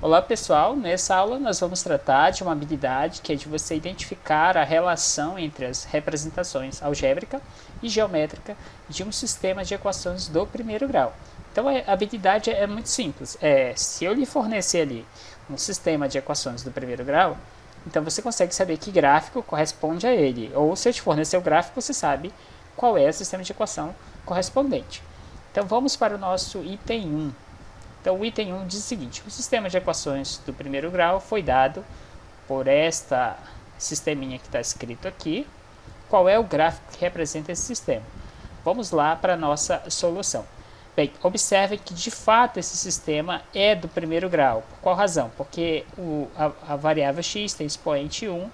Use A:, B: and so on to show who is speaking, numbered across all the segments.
A: Olá pessoal, nessa aula nós vamos tratar de uma habilidade que é de você identificar a relação entre as representações algébrica e geométrica de um sistema de equações do primeiro grau. Então a habilidade é muito simples, se eu lhe fornecer ali um sistema de equações do primeiro grau, então você consegue saber que gráfico corresponde a ele, ou se eu te fornecer o gráfico você sabe qual é o sistema de equação correspondente. Então vamos para o nosso item 1. Então o item 1 diz o seguinte: o sistema de equações do primeiro grau foi dado por esta sisteminha que está escrito aqui. Qual é o gráfico que representa esse sistema? Vamos lá para a nossa solução. Bem, observe que de fato esse sistema é do primeiro grau. Por qual razão? Porque a variável x tem expoente 1,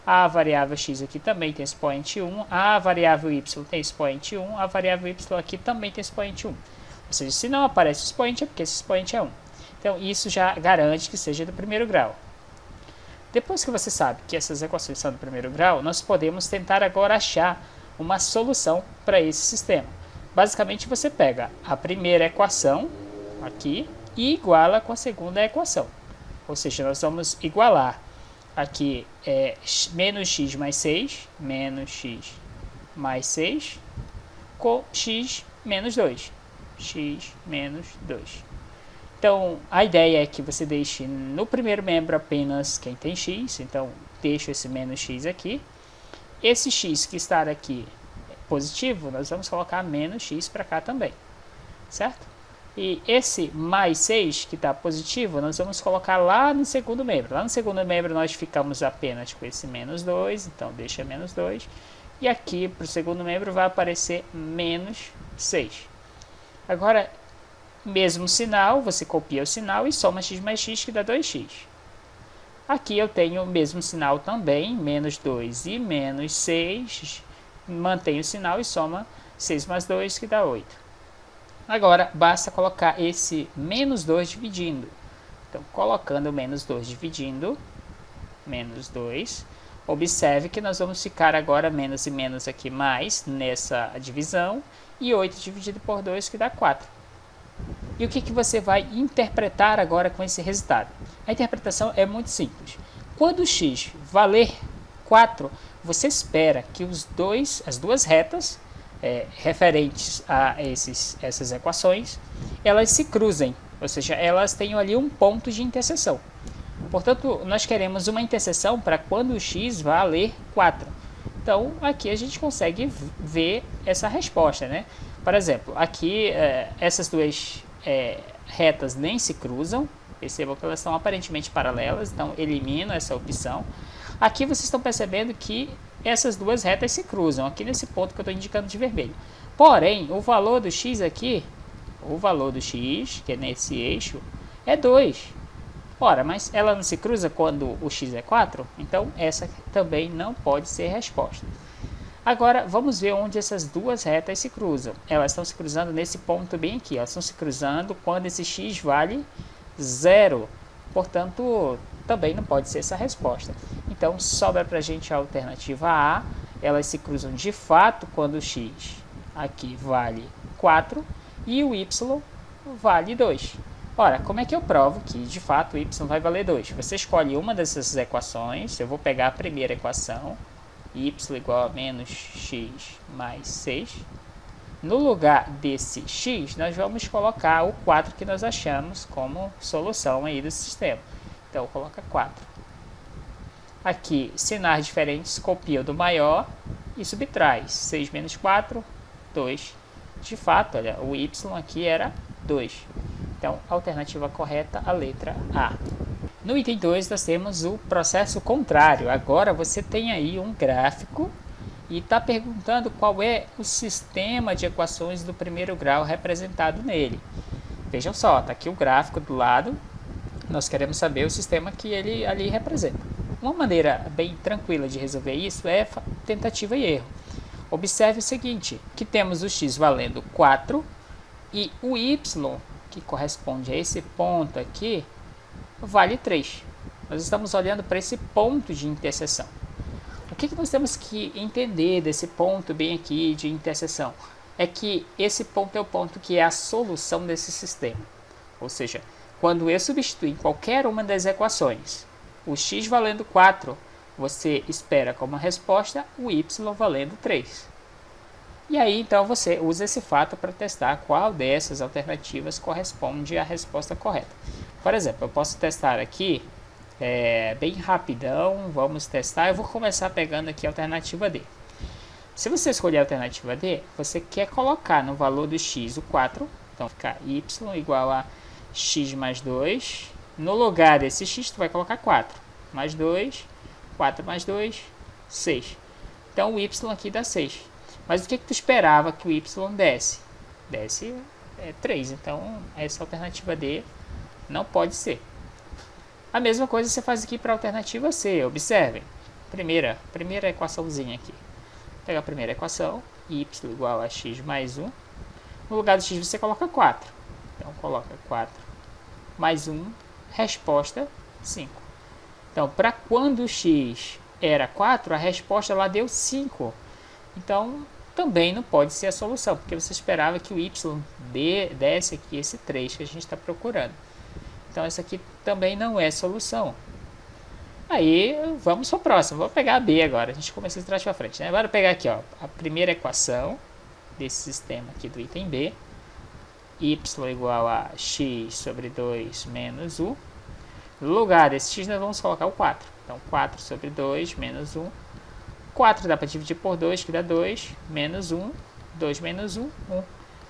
A: a variável x aqui também tem expoente 1, a variável y tem expoente 1, a variável y aqui também tem expoente 1. Ou seja, se não aparece o expoente é porque esse expoente é 1. Então isso já garante que seja do primeiro grau. Depois que você sabe que essas equações são do primeiro grau, nós podemos tentar agora achar uma solução para esse sistema. Basicamente você pega a primeira equação aqui e iguala com a segunda equação. Ou seja, nós vamos igualar aqui menos x mais 6, menos x mais 6, com x menos 2. X menos 2. Então, a ideia é que você deixe no primeiro membro apenas quem tem x, então deixo esse menos x aqui. Esse x que está aqui positivo, nós vamos colocar menos x para cá também, certo? E esse mais 6 que está positivo, nós vamos colocar lá no segundo membro. Lá no segundo membro nós ficamos apenas com esse menos 2, então deixa menos 2. E aqui para o segundo membro vai aparecer menos 6. Agora, mesmo sinal, você copia o sinal e soma x mais x, que dá 2x. Aqui eu tenho o mesmo sinal também, menos 2 e menos 6. Mantém o sinal e soma 6 mais 2, que dá 8. Agora, basta colocar esse menos 2 dividindo. Então, colocando o menos 2 dividindo, menos 2, observe que nós vamos ficar agora menos e menos aqui mais nessa divisão, e 8 dividido por 2, que dá 4. E o que você vai interpretar agora com esse resultado? A interpretação é muito simples. Quando x valer 4, você espera que as duas retas referentes a essas equações, elas se cruzem, ou seja, elas tenham ali um ponto de interseção. Portanto, nós queremos uma interseção para quando o x valer 4. Então, aqui a gente consegue ver essa resposta, né? Por exemplo, aqui essas duas retas nem se cruzam. Percebam que elas estão aparentemente paralelas, então elimino essa opção. Aqui vocês estão percebendo que essas duas retas se cruzam, aqui nesse ponto que eu estou indicando de vermelho. Porém, o valor do x aqui, o valor do x, que é nesse eixo, é 2. Ora, mas ela não se cruza quando o x é 4? Então, essa também não pode ser resposta. Agora, vamos ver onde essas duas retas se cruzam. Elas estão se cruzando nesse ponto bem aqui. Elas estão se cruzando quando esse x vale 0. Portanto, também não pode ser essa resposta. Então, sobra para a gente a alternativa A. Elas se cruzam de fato quando o x aqui vale 4 e o y vale 2. Ora, como é que eu provo que de fato o y vai valer 2? Você escolhe uma dessas equações. Eu vou pegar a primeira equação, y igual a menos x mais 6. No lugar desse x, nós vamos colocar o 4 que nós achamos como solução aí do sistema. Então, coloca 4. Aqui, sinais diferentes, copia do maior e subtrai. 6 menos 4, 2. De fato, olha, o y aqui era 2. Então, a alternativa correta, a letra A. No item 2, nós temos o processo contrário. Agora, você tem aí um gráfico e está perguntando qual é o sistema de equações do primeiro grau representado nele. Vejam só, está aqui o gráfico do lado. Nós queremos saber o sistema que ele ali representa. Uma maneira bem tranquila de resolver isso é tentativa e erro. Observe o seguinte, que temos o x valendo 4 e o y, que corresponde a esse ponto aqui, vale 3. Nós estamos olhando para esse ponto de interseção. O que nós temos que entender desse ponto bem aqui de interseção? É que esse ponto é o ponto que é a solução desse sistema. Ou seja, quando eu substituir em qualquer uma das equações o x valendo 4, você espera como resposta o y valendo 3. E aí, então, você usa esse fato para testar qual dessas alternativas corresponde à resposta correta. Por exemplo, eu posso testar aqui, bem rapidão, vamos testar. Eu vou começar pegando aqui a alternativa D. Se você escolher a alternativa D, você quer colocar no valor do x o 4, então fica y igual a x mais 2. No lugar desse x, tu vai colocar 4 mais 2, 4 mais 2, 6. Então o y aqui dá 6. Mas o que tu esperava que o y desse? Desse 3. Então essa alternativa D não pode ser. A mesma coisa você faz aqui para a alternativa C. Observem. Primeira equaçãozinha aqui. Pega a primeira equação, y igual a x mais 1. No lugar do x você coloca 4. Então coloca 4 mais 1, resposta 5. Então, para quando o x era 4, a resposta lá deu 5. Então, também não pode ser a solução, porque você esperava que o y desse aqui esse 3 que a gente está procurando. Então, essa aqui também não é solução. Aí, vamos para o próximo. Vou pegar a B agora. A gente começa de trás para frente, né? Agora, pegar aqui, ó, a primeira equação desse sistema aqui do item B. Y igual a x sobre 2 menos 1. No lugar desse x, nós vamos colocar o 4. Então, 4 sobre 2 menos 1. 4 dá para dividir por 2, que dá 2. Menos 1. 2 menos 1, 1.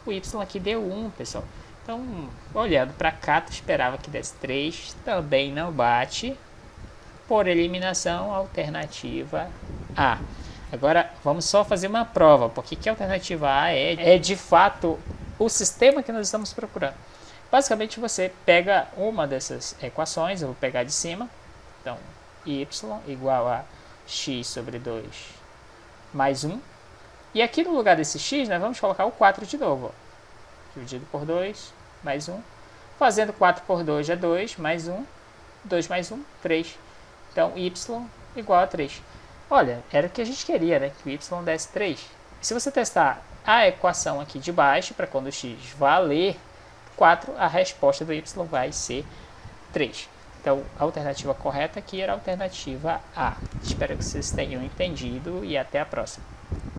A: O y aqui deu 1, pessoal. Então, olhando para cá, tu esperava que desse 3. Também não bate. Por eliminação, alternativa A. Agora, vamos só fazer uma prova. Porque que a alternativa A é de fato o sistema que nós estamos procurando. Basicamente, você pega uma dessas equações. Eu vou pegar de cima. Então, y igual a x sobre 2 mais 1. E aqui no lugar desse x, nós vamos colocar o 4 de novo. Ó. Dividido por 2, mais 1. Fazendo 4 por 2 é 2, mais 1. 2 mais 1, 3. Então, y igual a 3. Olha, era o que a gente queria, né? Que o y desse 3. Se você testar a equação aqui de baixo, para quando o x valer 4, a resposta do y vai ser 3. Então, a alternativa correta aqui era a alternativa A. Espero que vocês tenham entendido e até a próxima.